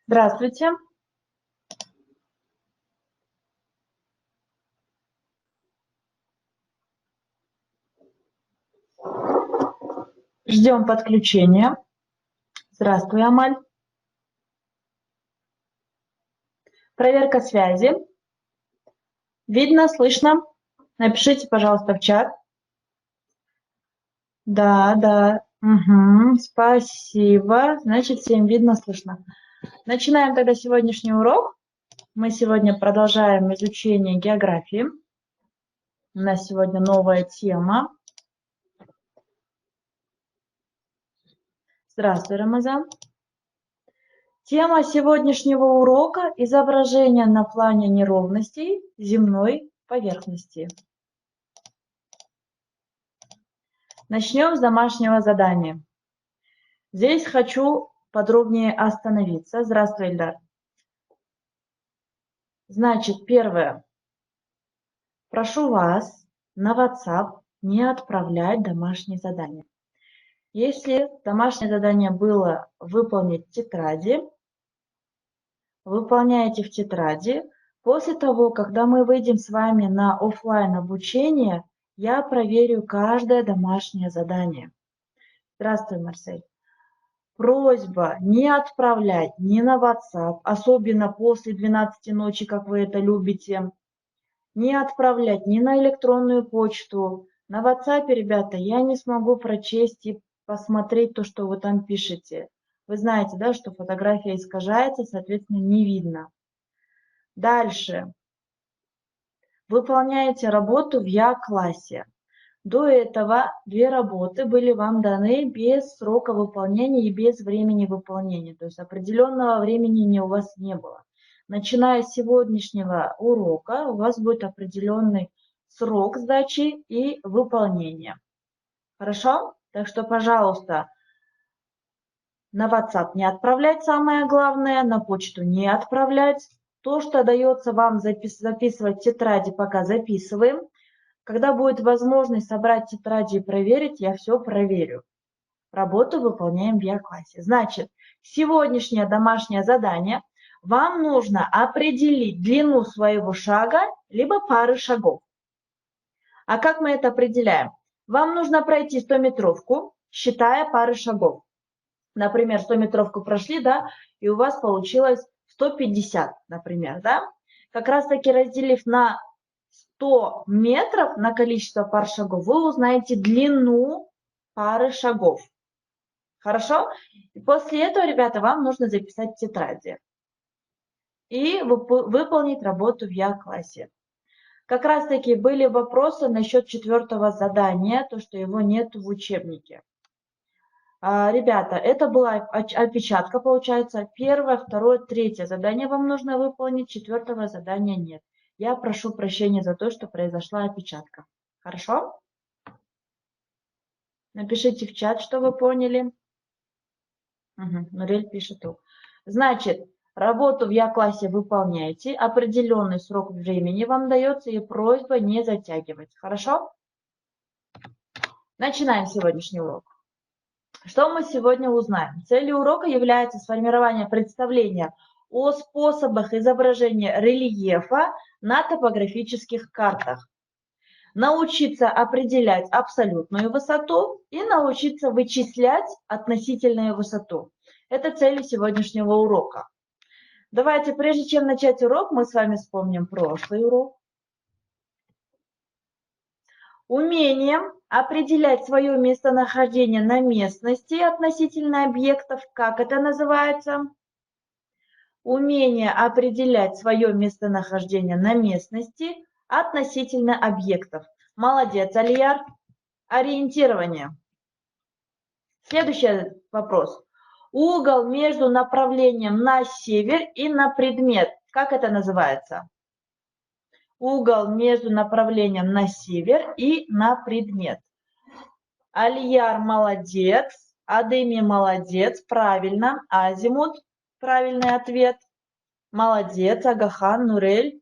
Здравствуйте. Ждем подключения. Здравствуй, Амаль. Проверка связи. Видно, слышно? Напишите, пожалуйста, в чат. Да, да. Угу, спасибо. Значит, всем видно, слышно. Начинаем тогда сегодняшний урок. Мы сегодня продолжаем изучение географии. У нас сегодня новая тема. Здравствуй, Рамазан. Тема сегодняшнего урока – изображение на плане неровностей земной поверхности. Начнем с домашнего задания. Здесь хочу подробнее остановиться. Здравствуй, Эльдар. Значит, первое. Прошу вас на WhatsApp не отправлять домашние задания. Если домашнее задание было выполнить в тетради, выполняйте в тетради. После того, когда мы выйдем с вами на офлайн обучение, я проверю каждое домашнее задание. Здравствуй, Марсель. Просьба не отправлять ни на WhatsApp, особенно после 12 ночи, как вы это любите, не отправлять ни на электронную почту. На WhatsApp, ребята, я не смогу прочесть и посмотреть то, что вы там пишете. Вы знаете, да, что фотография искажается, соответственно, не видно. Дальше. Выполняете работу в Я-классе. До этого 2 работы были вам даны без срока выполнения и без времени выполнения. То есть определенного времени у вас не было. Начиная с сегодняшнего урока у вас будет определенный срок сдачи и выполнения. Хорошо? Так что, пожалуйста, на WhatsApp не отправлять самое главное, на почту не отправлять. То, что дается вам записывать в тетради, пока записываем. Когда будет возможность собрать тетради и проверить, я все проверю. Работу выполняем в Я-классе. Значит, сегодняшнее домашнее задание. Вам нужно определить длину своего шага, либо пары шагов. А как мы это определяем? Вам нужно пройти 100-метровку, считая пары шагов. Например, 100-метровку прошли, да, и у вас получилось 150, например, да. Как раз таки разделив на 100 метров на количество пар шагов, вы узнаете длину пары шагов. Хорошо? И после этого, ребята, вам нужно записать в тетради и выполнить работу в Я-классе. Как раз таки были вопросы насчет 4-го задания, то, что его нет в учебнике. Ребята, это была опечатка, получается. 1-е, 2-е, 3-е задание вам нужно выполнить, 4-го задания нет. Я прошу прощения за то, что произошла опечатка. Хорошо? Напишите в чат, что вы поняли. Нурель пишет. Значит, работу в Я-классе выполняйте. Определенный срок времени вам дается и просьба не затягивать. Хорошо? Начинаем сегодняшний урок. Что мы сегодня узнаем? Целью урока является сформирование представления о способах изображения рельефа на топографических картах. Научиться определять абсолютную высоту и научиться вычислять относительную высоту. Это цели сегодняшнего урока. Давайте, прежде чем начать урок, мы с вами вспомним прошлый урок. Умение определять свое местонахождение на местности относительно объектов. Как это называется? Умение определять свое местонахождение на местности относительно объектов. Молодец, Алияр. Ориентирование. Следующий вопрос. Угол между направлением на север и на предмет. Как это называется? Угол между направлением на север и на предмет. Алияр молодец, Адеми молодец, правильно. Азимут, правильный ответ. Молодец, Агахан, Нурель.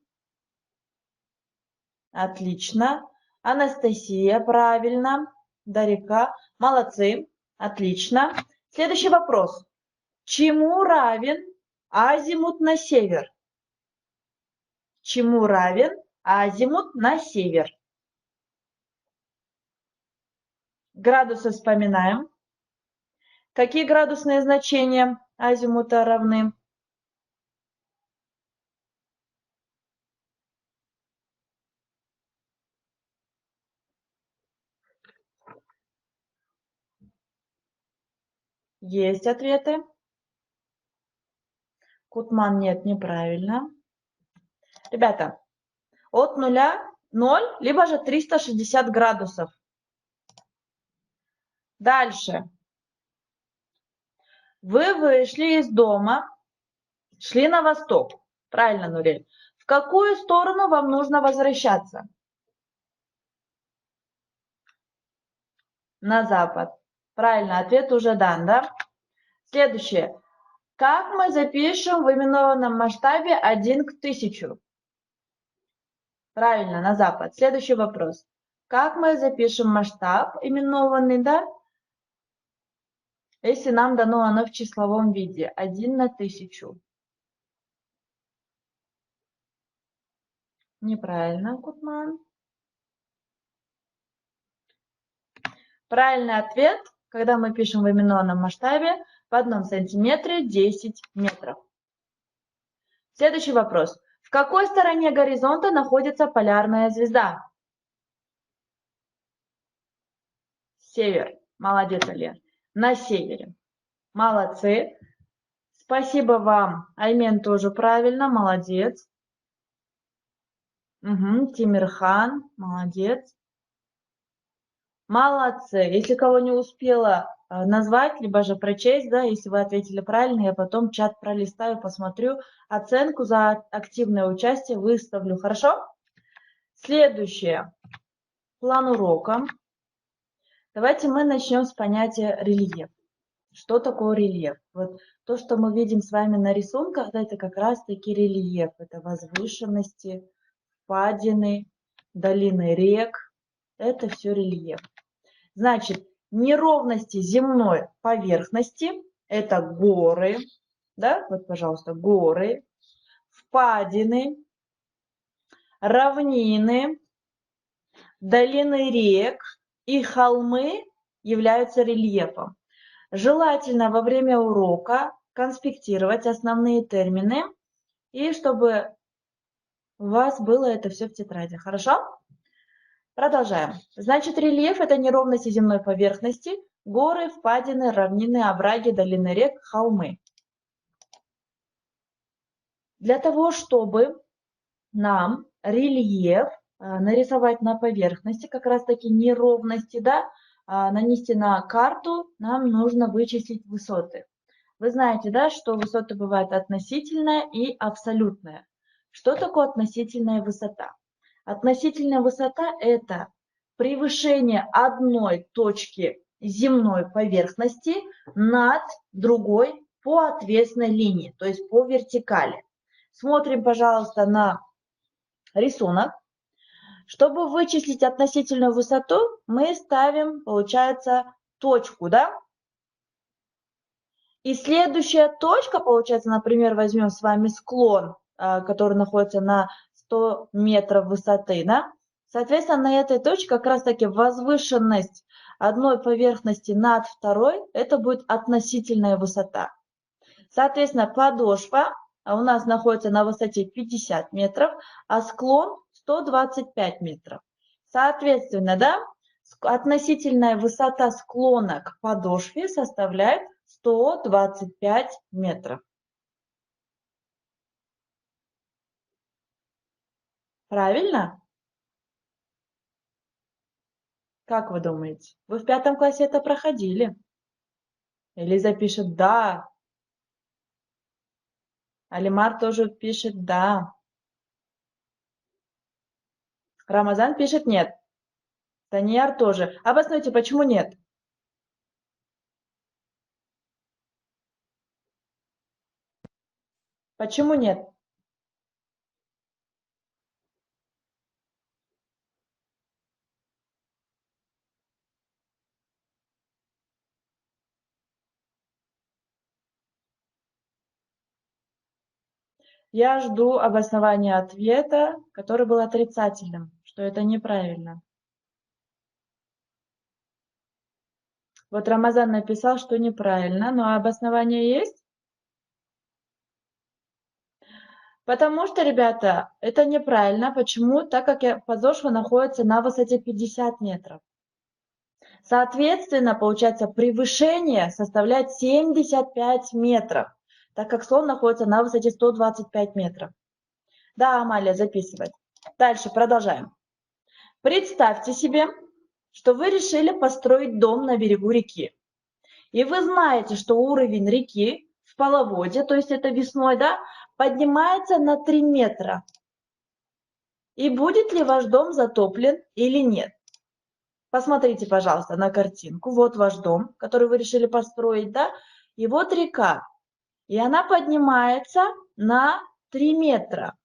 Отлично. Анастасия, правильно. Дарика, молодцы. Отлично. Следующий вопрос. Чему равен Азимут на север. Чему равен азимут на север? Градусы вспоминаем. Какие градусные значения азимута равны? Есть ответы. Кутман нет, неправильно. Ребята, от нуля 0, либо же 360 градусов. Дальше. Вы вышли из дома, шли на восток. Правильно, Нурель. В какую сторону вам нужно возвращаться? На запад. Правильно, ответ уже дан, да? Следующее. Как мы запишем в именованном масштабе 1 к 1000? Правильно, на запад. Следующий вопрос. Как мы запишем масштаб именованный, да? Если нам дано оно в числовом виде. 1 на 1000. Неправильно, Кутман. Правильный ответ, когда мы пишем в именованном масштабе, в 1 сантиметре 10 метров. Следующий вопрос. В какой стороне горизонта находится полярная звезда? Север. Молодец, Алия. На севере. Молодцы. Спасибо вам. Аймен тоже правильно. Молодец. Угу. Тимирхан. Молодец. Молодцы. Если кого не успела назвать, либо же прочесть, да, если вы ответили правильно, я потом чат пролистаю, посмотрю. Оценку за активное участие выставлю. Хорошо? Следующее. План урока. Давайте мы начнем с понятия рельеф. Что такое рельеф? Вот то, что мы видим с вами на рисунках, да, это как раз-таки рельеф. Это возвышенности, впадины, долины рек. Это все рельеф. Значит, неровности земной поверхности – это горы, да, вот, пожалуйста, горы, впадины, равнины, долины рек и холмы являются рельефом. Желательно во время урока конспектировать основные термины, и чтобы у вас было это все в тетради. Хорошо? Продолжаем. Значит, рельеф – это неровности земной поверхности, горы, впадины, равнины, овраги, долины рек, холмы. Для того, чтобы нам рельеф нарисовать на поверхности, как раз таки неровности, да, нанести на карту, нам нужно вычислить высоты. Вы знаете, да, что высота бывает относительная и абсолютная. Что такое относительная высота? Относительная высота – это превышение одной точки земной поверхности над другой по отвесной линии, то есть по вертикали. Смотрим, пожалуйста, на рисунок. Чтобы вычислить относительную высоту, мы ставим, получается, точку, да? И следующая точка, получается, например, возьмем с вами склон, который находится на 100 метров высоты, да? Соответственно, на этой точке как раз-таки возвышенность одной поверхности над второй, это будет относительная высота. Соответственно, подошва у нас находится на высоте 50 метров, а склон 125 метров. Соответственно, да, относительная высота склона к подошве составляет 125 метров. Правильно? Как вы думаете? Вы в 5 классе это проходили? Элиза пишет «да». Алимар тоже пишет «да». Рамазан пишет «нет». Таньяр тоже. Обоснуйте, почему нет? Почему нет? Я жду обоснования ответа, который был отрицательным, что это неправильно. Вот Рамазан написал, что неправильно, но обоснование есть? Потому что, ребята, это неправильно. Почему? Так как подошва находится на высоте 50 метров. Соответственно, получается, превышение составляет 75 метров, так как слон находится на высоте 125 метров. Да, Амалия, записывай. Дальше продолжаем. Представьте себе, что вы решили построить дом на берегу реки. И вы знаете, что уровень реки в половодье, то есть это весной, да, поднимается на 3 метра. И будет ли ваш дом затоплен или нет? Посмотрите, пожалуйста, на картинку. Вот ваш дом, который вы решили построить, да? И вот река. И она поднимается на 3 метра.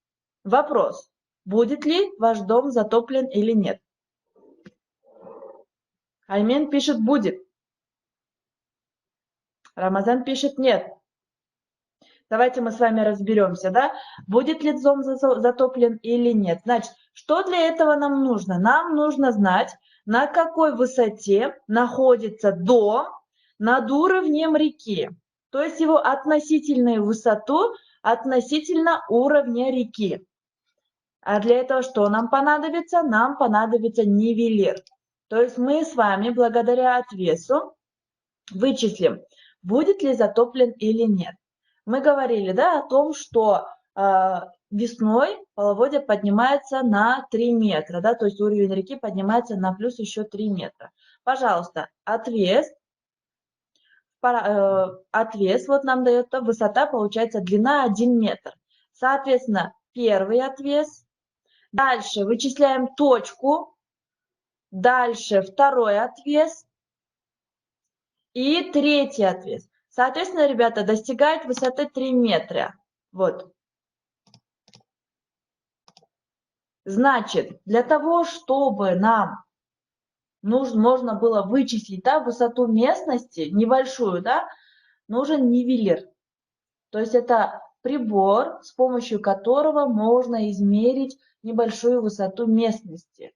Вопрос, будет ли ваш дом затоплен или нет? Аймен пишет «будет». Рамазан пишет «нет». Давайте мы с вами разберемся, да? Будет ли дом затоплен или нет. Значит, что для этого нам нужно? Нам нужно знать, на какой высоте находится дом над уровнем реки. То есть его относительную высоту относительно уровня реки. А для этого что нам понадобится? Нам понадобится нивелир. То есть мы с вами благодаря отвесу вычислим, будет ли затоплен или нет. Мы говорили, да, о том, что весной половодье поднимается на 3 метра, да, то есть уровень реки поднимается на плюс еще 3 метра. Пожалуйста, отвес вот нам дает, высота, получается, длина 1 метр. Соответственно, первый отвес. Дальше вычисляем точку. Дальше второй отвес. И третий отвес. Соответственно, ребята, достигает высоты 3 метра. Вот. Значит, для того, чтобы нам можно было вычислить, да, высоту местности, небольшую, да, нужен нивелир. То есть это прибор, с помощью которого можно измерить небольшую высоту местности.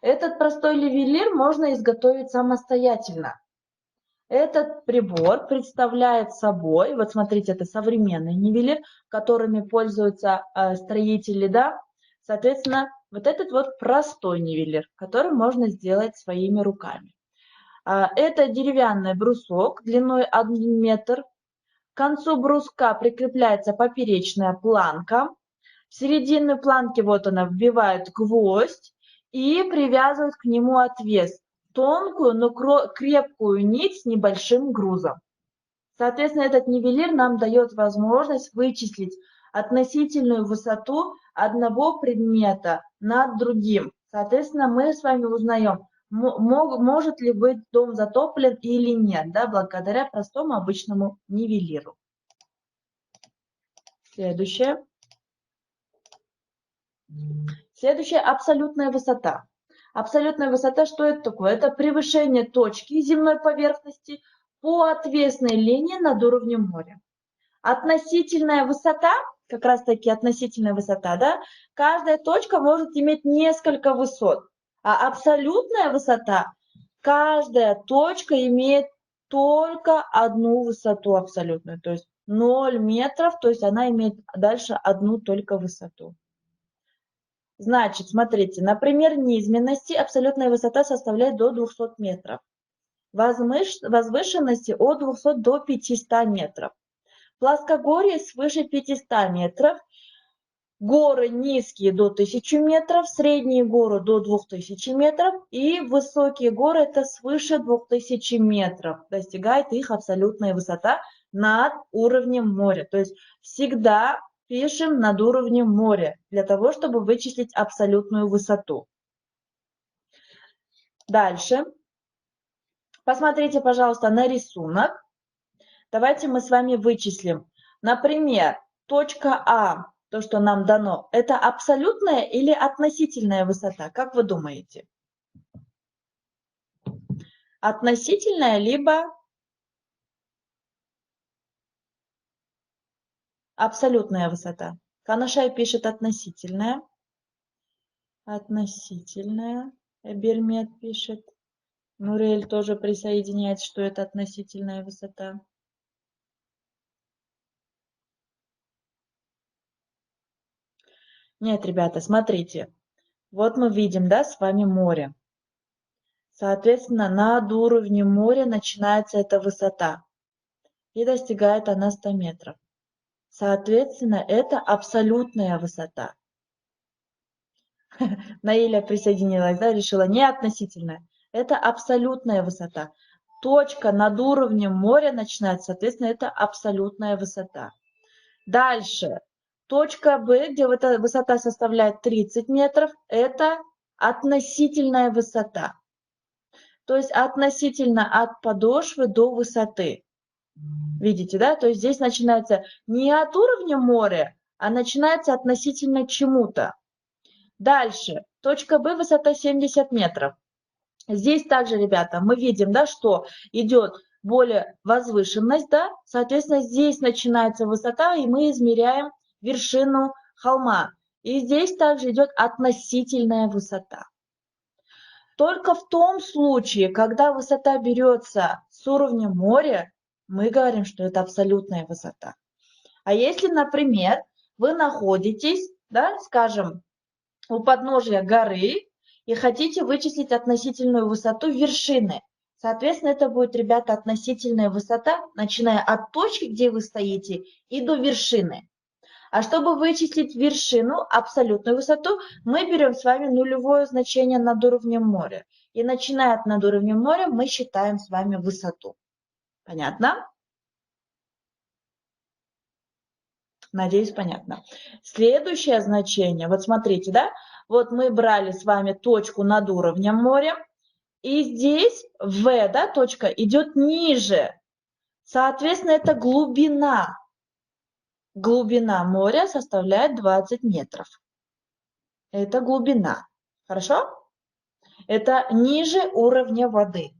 Этот простой нивелир можно изготовить самостоятельно. Этот прибор представляет собой, вот смотрите, это современный нивелир, которыми пользуются строители, да. Соответственно, вот этот вот простой нивелир, который можно сделать своими руками. Это деревянный брусок длиной 1 метр. К концу бруска прикрепляется поперечная планка. В середину планки вот она вбивает гвоздь и привязывают к нему отвес. Тонкую, но крепкую нить с небольшим грузом. Соответственно, этот нивелир нам дает возможность вычислить относительную высоту одного предмета над другим. Соответственно, мы с вами узнаем, может ли быть дом затоплен или нет, да, благодаря простому обычному нивелиру. Следующее. Следующая абсолютная высота. Абсолютная высота, что это такое? Это превышение точки земной поверхности по отвесной линии над уровнем моря. Относительная высота, как раз таки относительная высота, да, каждая точка может иметь несколько высот. А абсолютная высота, каждая точка имеет только одну высоту абсолютную, то есть 0 метров, то есть она имеет дальше одну только высоту. Значит, смотрите, например, низменности абсолютная высота составляет до 200 метров. Возвышенности от 200 до 500 метров. Плоскогорье свыше 500 метров. Горы низкие до 1000 метров, средние горы до 2000 метров и высокие горы это свыше 2000 метров. Достигает их абсолютная высота над уровнем моря. То есть всегда пишем над уровнем моря, для того, чтобы вычислить абсолютную высоту. Дальше. Посмотрите, пожалуйста, на рисунок. Давайте мы с вами вычислим. Например, точка А, то, что нам дано, это абсолютная или относительная высота? Как вы думаете? Относительная, либо Абсолютная высота. Канашай пишет относительная. Относительная. Бермет пишет. Нурель тоже присоединяется, что это относительная высота. Нет, ребята, смотрите. Вот мы видим, да, с вами море. Соответственно, над уровнем моря начинается эта высота. И достигает она 100 метров. Соответственно, это абсолютная высота. Наиля присоединилась, да, решила не относительная. Это абсолютная высота. Точка над уровнем моря начинается, соответственно, это абсолютная высота. Дальше. Точка Б, где эта высота составляет 30 метров, это относительная высота. То есть относительно от подошвы до высоты. Видите, да? То есть здесь начинается не от уровня моря, а начинается относительно чему-то. Дальше. Точка Б, высота 70 метров. Здесь также, ребята, мы видим, да, что идет более возвышенность, да, соответственно, здесь начинается высота, и мы измеряем вершину холма. И здесь также идет относительная высота. Только в том случае, когда высота берется с уровня моря, мы говорим, что это абсолютная высота. А если, например, вы находитесь, да, скажем, у подножия горы и хотите вычислить относительную высоту вершины, соответственно, это будет, ребята, относительная высота, начиная от точки, где вы стоите, и до вершины. А чтобы вычислить вершину, абсолютную высоту, мы берем с вами нулевое значение над уровнем моря. И начиная от над уровнем моря, мы считаем с вами высоту. Понятно? Надеюсь, понятно. Следующее значение, вот смотрите, да, вот мы брали с вами точку над уровнем моря, и здесь В, да, точка идет ниже. Соответственно, это глубина. Глубина моря составляет 20 метров. Это глубина. Хорошо? Это ниже уровня воды.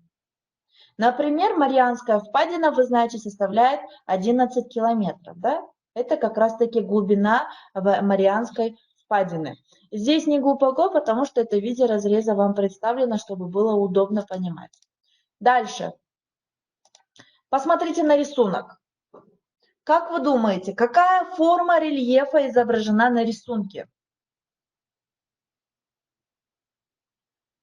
Например, Марианская впадина, вы знаете, составляет 11 километров. Да? Это как раз-таки глубина Марианской впадины. Здесь не глубоко, потому что это в виде разреза вам представлено, чтобы было удобно понимать. Дальше. Посмотрите на рисунок. Как вы думаете, какая форма рельефа изображена на рисунке?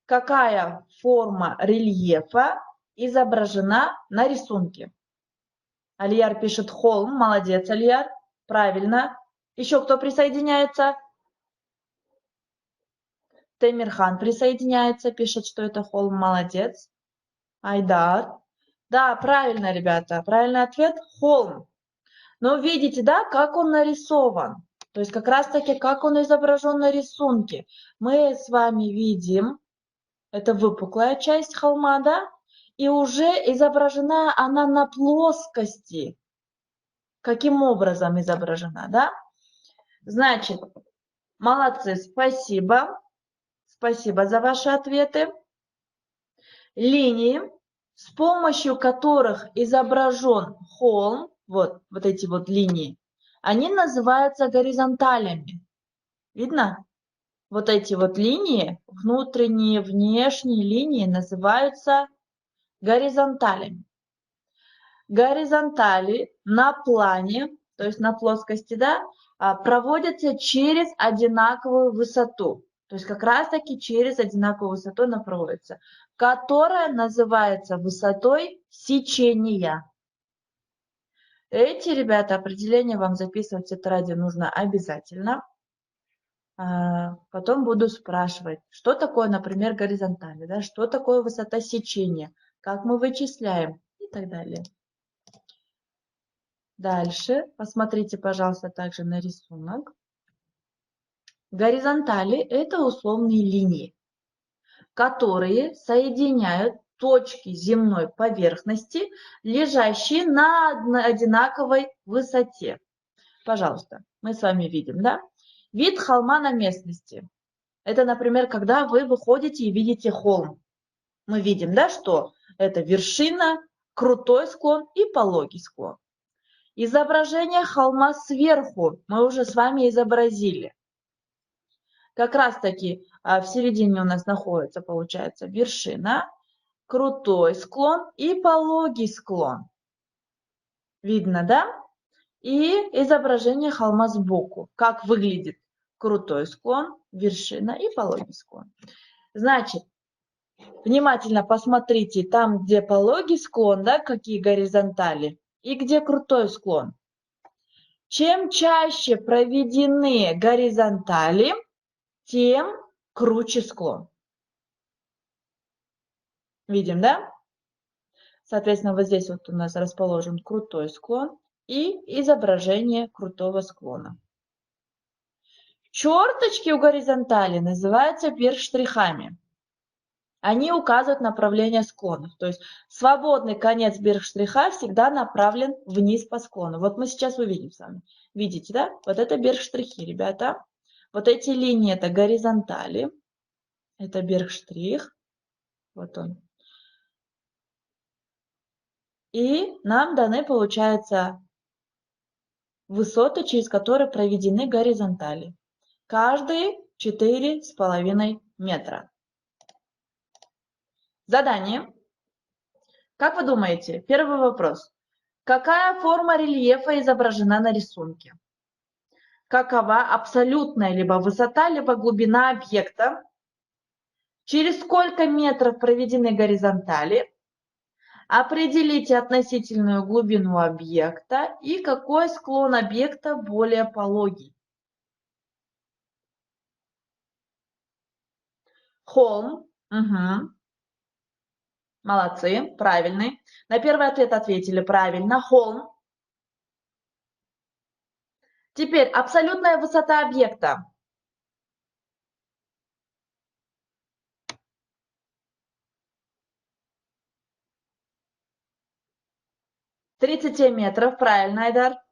Какая форма рельефа изображена на рисунке? Алияр пишет холм. Молодец, Алияр. Правильно. Еще кто присоединяется? Темирхан присоединяется, пишет, что это холм. Молодец. Айдар. Да, правильно, ребята. Правильный ответ – холм. Но видите, да, как он нарисован. То есть как раз-таки, как он изображен на рисунке. Мы с вами видим, это выпуклая часть холма, да? И уже изображена она на плоскости. Каким образом изображена, да? Значит, молодцы, спасибо. Спасибо за ваши ответы. Линии, с помощью которых изображен холм, вот эти вот линии, они называются горизонталями. Видно? Вот эти вот линии, внутренние, внешние линии, называются горизонталями. Горизонтали на плане, то есть на плоскости, да, проводятся через одинаковую высоту. То есть как раз-таки через одинаковую высоту она проводится, которая называется высотой сечения. Эти, ребята, определения вам записывать в тетради нужно обязательно. Потом буду спрашивать, что такое, например, горизонтали, да, что такое высота сечения, как мы вычисляем и так далее. Дальше посмотрите, пожалуйста, также на рисунок. Горизонтали – это условные линии, которые соединяют точки земной поверхности, лежащие на одинаковой высоте. Пожалуйста, мы с вами видим, да? Вид холма на местности. Это, например, когда вы выходите и видите холм. Мы видим, да, что это вершина, крутой склон и пологий склон. Изображение холма сверху мы уже с вами изобразили. Как раз-таки в середине у нас находится, получается, вершина, крутой склон и пологий склон. Видно, да? И изображение холма сбоку. Как выглядит крутой склон, вершина и пологий склон. Значит, внимательно посмотрите, там, где пологий склон, да, какие горизонтали, и где крутой склон. Чем чаще проведены горизонтали, тем круче склон. Видим, да? Соответственно, вот здесь вот у нас расположен крутой склон и изображение крутого склона. Черточки у горизонтали называются берг-штрихами. Они указывают направление склонов. То есть свободный конец берг-штриха всегда направлен вниз по склону. Вот мы сейчас увидим с вами. Видите, да? Вот это берг-штрихи, ребята. Вот эти линии это горизонтали. Это берг-штрих. Вот он. И нам даны, получается, высоты, через которые проведены горизонтали. Каждые 4,5 метра. Задание. Как вы думаете, первый вопрос. Какая форма рельефа изображена на рисунке? Какова абсолютная либо высота, либо глубина объекта? Через сколько метров проведены горизонтали? Определите относительную глубину объекта и какой склон объекта более пологий. Холм. Угу. Молодцы, правильный. На первый ответ ответили правильно. Холм. Теперь абсолютная высота объекта. — 37 метров, правильно, Айдар.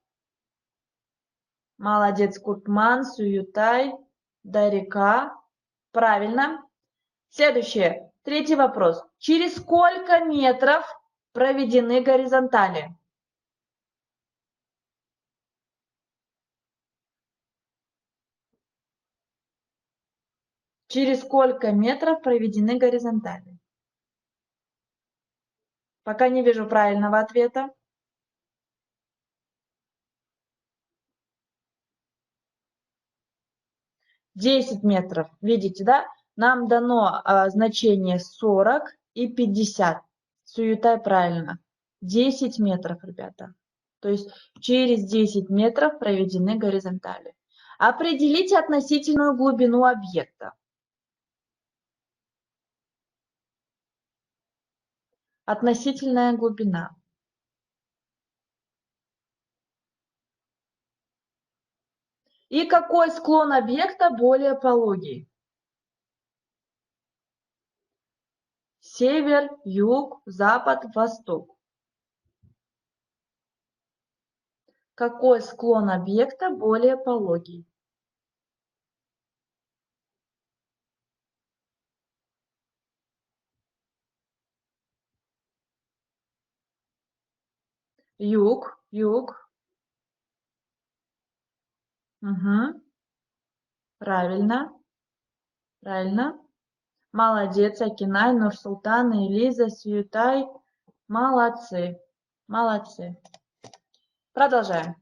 Молодец, Кутман, Суютай, Дарика. Правильно. Следующее. Третий вопрос. Через сколько метров проведены горизонтали? Через сколько метров проведены горизонтали? Пока не вижу правильного ответа. 10 метров. Видите, да? Нам дано значение 40 и 50. Суетай правильно. 10 метров, ребята. То есть через 10 метров проведены горизонтали. Определите относительную глубину объекта. Относительная глубина. И какой склон объекта более пологий? Север, юг, запад, восток. Какой склон объекта более пологий? Юг, юг. Угу. Правильно, правильно. Молодец, Акинай, Нурсултан, Элиза, Сьютай. Молодцы, молодцы. Продолжаем.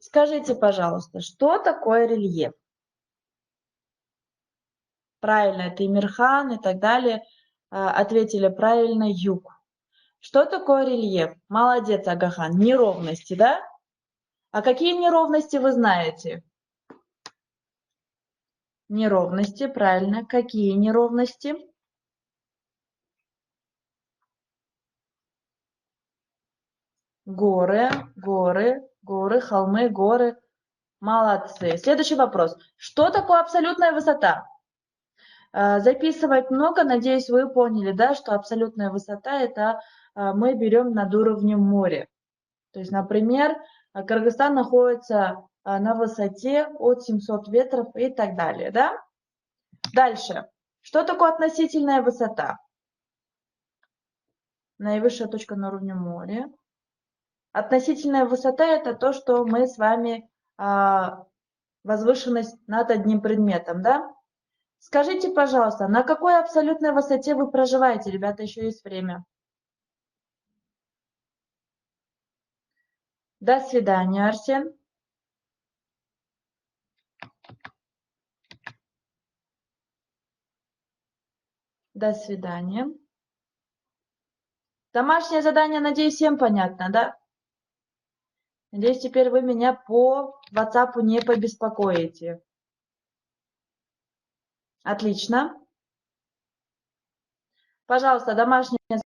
Скажите, пожалуйста, что такое рельеф? Правильно, это Эмирхан и так далее. Ответили правильно, юг. Что такое рельеф? Молодец, Агахан. Неровности, да? А какие неровности вы знаете? Неровности, правильно. Какие неровности? Горы, горы, горы, холмы, горы. Молодцы. Следующий вопрос. Что такое абсолютная высота? Записывать много, надеюсь, вы поняли, да, что абсолютная высота – это мы берем над уровнем моря. То есть, например, Кыргызстан находится на высоте от 700 метров и так далее, да? Дальше. Что такое относительная высота? Наивысшая точка на уровне моря. Относительная высота – это то, что мы с вами возвышенность над одним предметом, да? Скажите, пожалуйста, на какой абсолютной высоте вы проживаете? Ребята, еще есть время. До свидания, Арсен. До свидания. Домашнее задание, надеюсь, всем понятно, да? Надеюсь, теперь вы меня по WhatsApp не побеспокоите. Отлично. Пожалуйста, домашнее